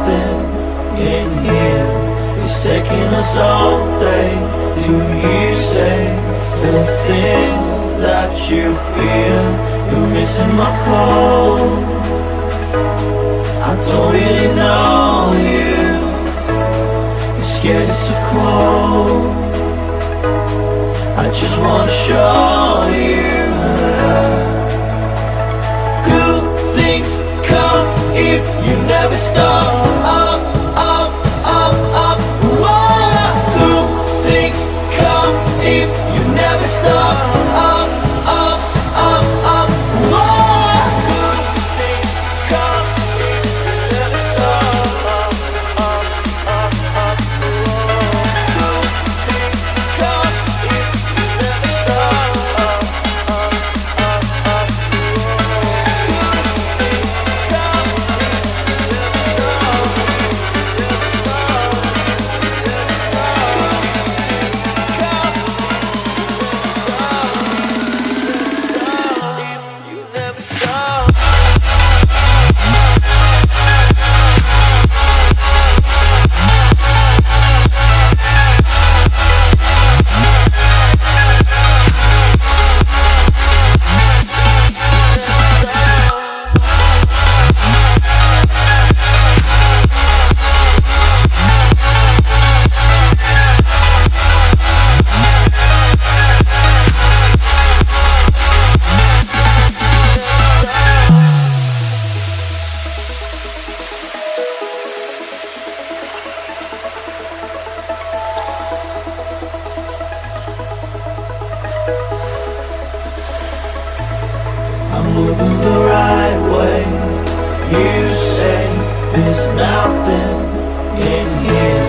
nothing in here. It's taking us all day. Do you say the things that you fear? You're missing my call. I don't really know you. You're scared it's so cold. I just wanna show you. Good things come if you never stop. Up, up, up, up. Whoa. Good things come if you never stop. Up, up, up, up. Whoa. Good things come if you never stop. Up, up, up, up. Whoa. Good things come if you never stop. Up, up, up, up. I'm moving the right way. You say there's nothing in here.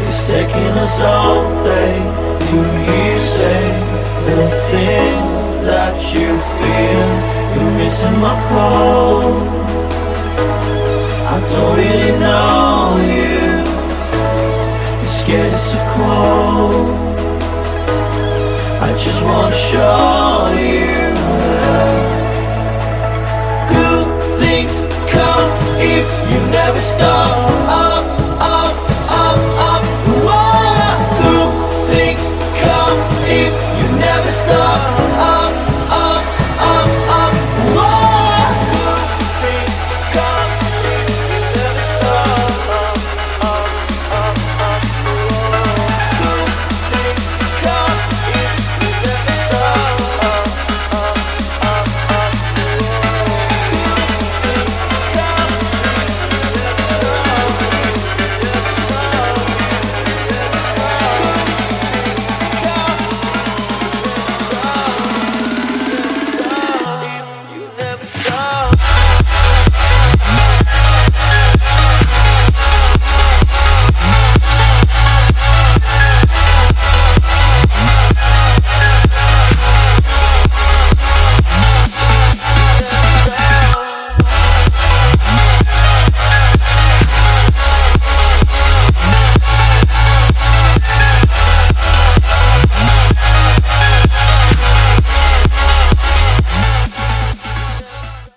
It's taking us all day. Do you say the things that you feel? You're missing my call. I don't really know you. You're scared it's so cold. I just wanna show you. Good things come if you never stop.